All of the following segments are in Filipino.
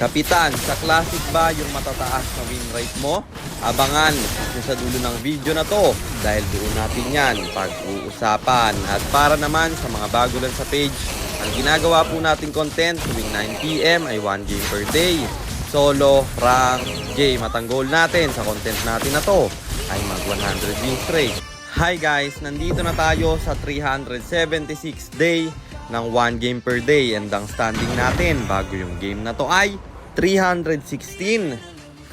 Kapitan, sa Classic ba yung matataas na win rate mo? Abangan yung sa dulo ng video na to dahil doon natin yan pag-uusapan. At para naman sa mga bago lang sa page, ang ginagawa po natin content tuwing 9 PM ay 1 game per day. Solo, rank, game at ang goal natin sa content natin na to ay mag 100 win straight. Hi guys, nandito na tayo sa 376 day ng 1 game per day and ang standing natin bago yung game na to ay 316,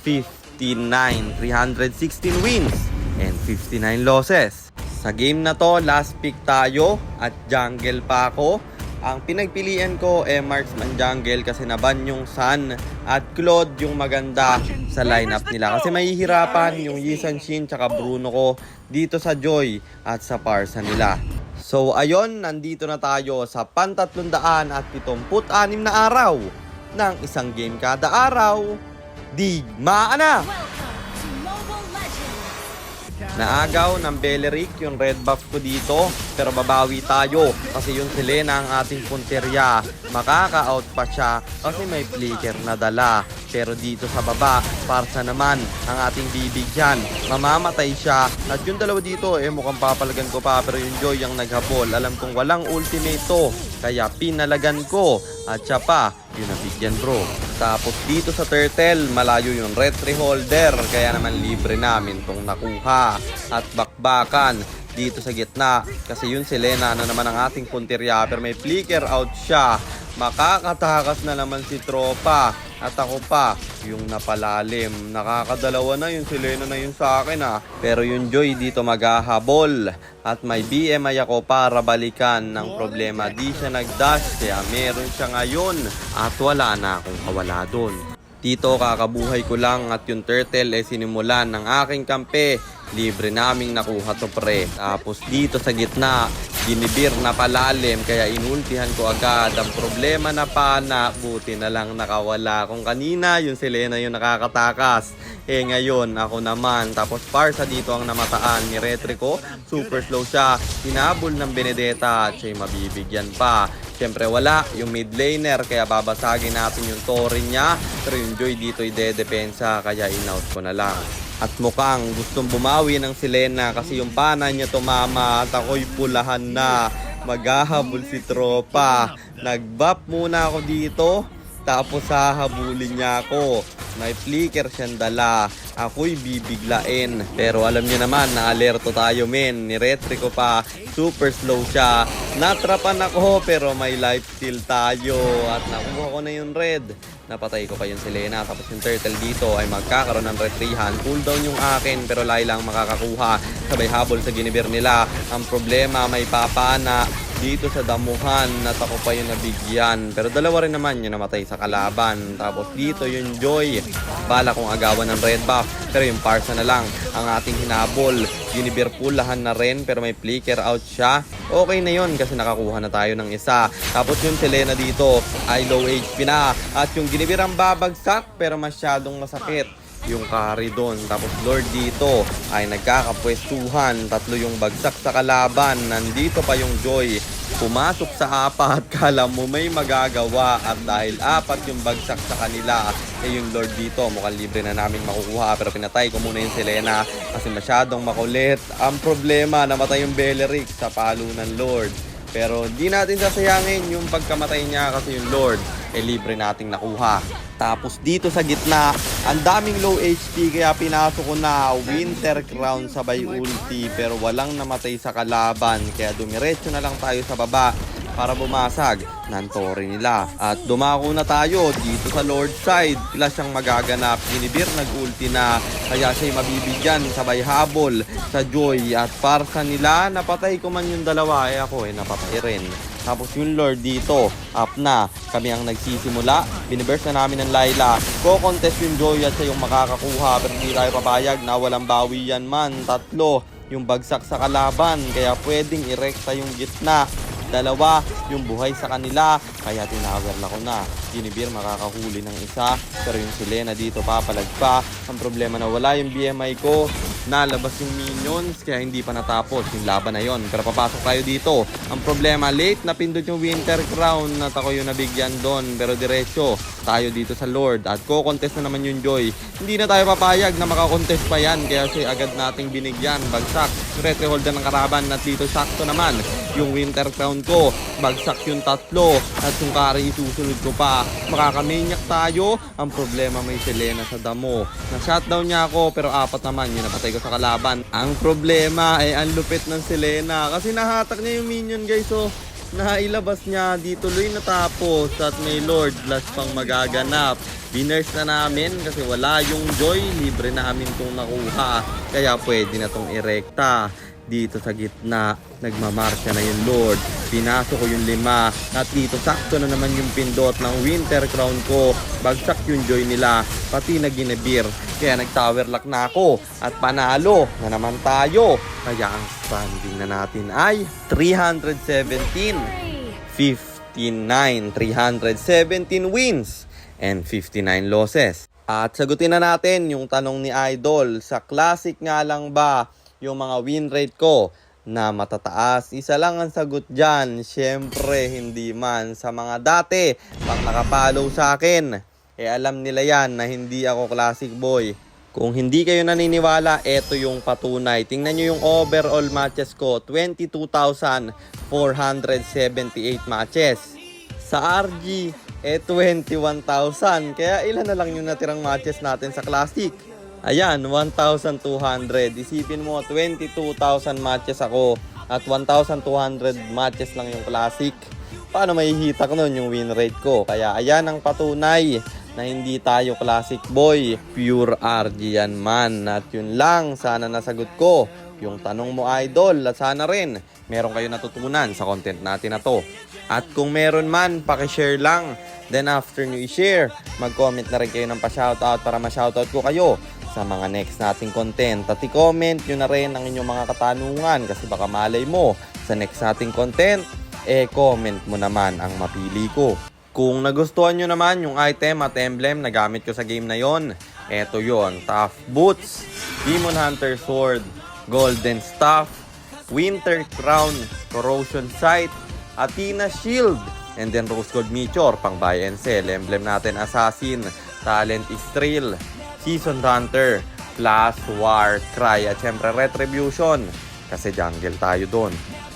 59, 316 wins and 59 losses. Sa game na to, last pick tayo at jungle pa ako. Ang pinagpilian ko marksman jungle kasi naban yung Sun at Claude yung maganda sa lineup nila. Kasi mahihirapan yung Yisan Shin tsaka Bruno ko dito sa Joy at sa Parsa nila. So ayon, nandito na tayo sa pan-376 na araw ng isang game kada araw. Digmaan na! Naagaw ng Beleric yung red buff ko dito, pero babawi tayo kasi yung Selena ang ating punterya. Makaka-out pa siya kasi may flicker na dala. Pero dito sa baba, Parsa naman ang ating bibigyan. Mamamatay siya. At yung dalawa dito, mukhang papalagan ko pa, pero yung Joy ang naghabol. Alam kong walang ultimate to, kaya pinalagan ko. At siya pa, yun nabigyan bro. Tapos dito sa Turtle, malayo yung retry holder, kaya naman libre namin tong nakuha. At bakbakan dito sa gitna, kasi yung Selena na naman ang ating punterya, pero may flicker out siya. Makakatakas na naman si tropa. At ako pa, yung napalalim. Nakakadalawa na yung Selena na yun sa akin Pero yung Joy dito maghahabol. At may BMI ako para balikan ng problema. Di siya nagdash, kaya meron siya ngayon. At wala na akong kawala doon. Dito kakabuhay ko lang at yung Turtle sinimulan ng aking kampe. Libre naming nakuha to pre. Tapos dito sa gitna, ginibir na palalim kaya inultihan ko agad. Ang problema na pana, buti na lang nakawala. Kung kanina yung Selena yung nakakatakas, ngayon ako naman. Tapos Parsa dito ang namataan ni Retrico. Super slow siya. Hinabol ng Benedetta at siya'y mabibigyan pa. Siyempre wala yung mid laner kaya babasagin natin yung Thorin niya. Pero yung Joy dito i-dedepensa kaya in-out ko na lang. At mukhang gustong bumawi ng Selena kasi yung pana niya tumama at ako'y pulahan na. Maghahabol si tropa. Nag-buff muna ako dito. Tapos hahabulin niya ako. May flicker siyang dala. Ako'y bibiglain. Pero alam niyo naman na alerto tayo men. Ni Retrico pa. Super slow siya. Natrapan ako pero may life steal tayo. At nakuha ko na yung red. Napatay ko pa yung Selena. Tapos yung Turtle dito ay magkakaroon ng retrihan. Cooldown yung akin pero Layla ang makakakuha. Sabay habol sa ginibir nila. Ang problema may papana dito sa damuhan at ako pa yung nabigyan. Pero dalawa rin naman yung namatay sa kalaban. Tapos dito yung Joy. Bala kong agawan ng red buff. Pero yung Parsa na lang ang ating hinabol. Ginibir pulahan na rin pero may flicker out siya. Okay na yun kasi nakakuha na tayo ng isa. Tapos yung Selena dito ay low HP na. At yung ginibir ang babagsak pero masyadong masakit yung carry doon. Tapos Lord dito ay nagkakapwestuhan. Tatlo yung bagsak sa kalaban. Nandito pa yung Joy. Pumasok sa apat. Kala mo may magagawa. At dahil apat yung bagsak sa kanila, yung Lord dito mukhang libre na namin makukuha. Pero pinatay ko muna yung Selena kasi masyadong makulit. Ang problema, namatay yung Beleric sa palo ng Lord. Pero di natin sasayangin yung pagkamatay niya kasi yung Lord libre nating nakuha. Tapos dito sa gitna, ang daming low HP kaya pinasok ko na Winter Crown sabay ulti pero walang namatay sa kalaban. Kaya dumiretso na lang tayo sa baba para bumasag ng Thorin nila. At dumako na tayo dito sa Lord side. Sila siyang magaganap. Ginibir nag-ulti na kaya siya'y mabibigyan sabay habol sa Joy. At Parsa nila, napatay ko man yung dalawa ako napatay rin. Tapos yung Lord dito, up na. Kami ang nagsisimula. Biniburst na namin ng Layla. Ko-contest yung Joy at siya yung makakakuha. Pero hindi tayo papayag na walang bawi yan man. Tatlo yung bagsak sa kalaban. Kaya pwedeng irekta yung gitna. Dalawa yung buhay sa kanila. Kaya tinawerla ko na. Ginibir makakahuli ng isa. Pero yung Selena dito papalag pa. Ang problema na wala yung BMI ko. nalabas yung minions kaya hindi pa natapos yung laban na yon. Pero papasok tayo dito. Ang problema, late napindot yung Winter Crown at ako yung nabigyan doon. Pero diretso tayo dito sa Lord at ko-contest na naman yung Joy. Hindi na tayo papayag na makakontest pa yan kaya agad nating binigyan. Bagsak yung retry holder ng karaban at dito sakto naman yung Winter Crown ko. Bagsak yung tatlo at yung carry isusunod ko pa. Makakamaniac tayo. Ang problema, may Selena sa damo. Na-shutdown niya ako pero apat naman yung napatay ko sa kalaban. Ang problema ay ang lupit ng Selena kasi nahatak niya yung minion guys. So nailabas niya, di tuloy natapos at may Lord Blast pang magaganap. Winners na namin kasi wala yung Joy, libre namin itong nakuha kaya pwede na itong erekta. Dito sa gitna, nagmamarka na yung Lord. Pinasok ko yung 5 at dito sakto na naman yung pindot ng Winter Crown ko. Bagsak yung Joy nila, pati naginebir. Kaya nag-tower lock na ako at panalo na naman tayo. Kaya ang standing na natin ay 317, 59, 317 wins and 59 losses. At sagutin na natin yung tanong ni Idol, sa Classic nga lang ba yung mga win rate ko na matataas? Isa lang ang sagot dyan, syempre hindi man. Sa mga dati pang nakapollow sa akin, alam nila yan na hindi ako classic boy. Kung hindi kayo naniniwala, eto yung patunay. Tingnan nyo yung overall matches ko, 22,478 matches. Sa RG, 21,000. Kaya ilan na lang yung natirang matches natin sa Classic? Ayan, 1,200. Isipin mo, 22,000 matches ako at 1,200 matches lang yung Classic. Paano mahihita ko nun yung win rate ko? Kaya ayan ang patunay na hindi tayo Classic boy. Pure RG yan man. At yun lang, sana nasagot ko yung tanong mo Idol. At sana rin meron kayo natutunan sa content natin na to. At kung meron man, pakishare lang. Then after nyo i-share, mag-comment na rin kayo ng pa-shoutout para ma-shoutout ko kayo sa mga next nating content. At i-comment nyo na rin ang inyong mga katanungan kasi baka malay mo sa next nating content, comment mo naman ang mapili ko. Kung nagustuhan nyo naman yung item at emblem na gamit ko sa game na yon, eto yon: Tough Boots, Demon Hunter Sword, Golden Staff, Winter Crown, Corrosion Sight, Athena Shield, and then Rose Gold Meteor pang buy and sell. Emblem natin Assassin, Talent Israel, Season Hunter, Plus War Cry, at syempre Retribution kasi jungle tayo doon.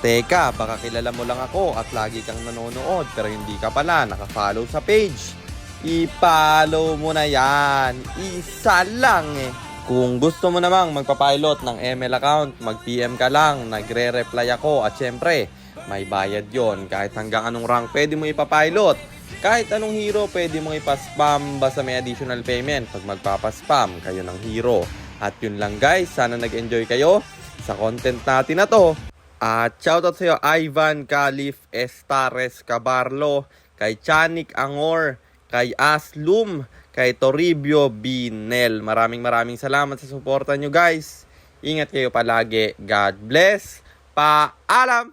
Teka, baka kilala mo lang ako at lagi kang nanonood pero hindi ka pala nakafollow sa page. I-follow mo na yan. Isa lang eh. Kung gusto mo namang magpapilot ng ML account, mag-PM ka lang, nagre-reply ako at syempre, may bayad yon. Kahit hanggang anong rank pwede mo ipapilot. Kahit anong hero pwede mo ipaspam basta may additional payment pag magpapaspam kayo ng hero. At yun lang guys, sana nag-enjoy kayo sa content natin na to. At shoutout sa iyo Ivan Calif Estares Cabarlo, kay Chanik Angor, kay Aslum, kay Toribio Binel. Maraming salamat sa suporta nyo guys. Ingat kayo palagi. God bless. Paalam!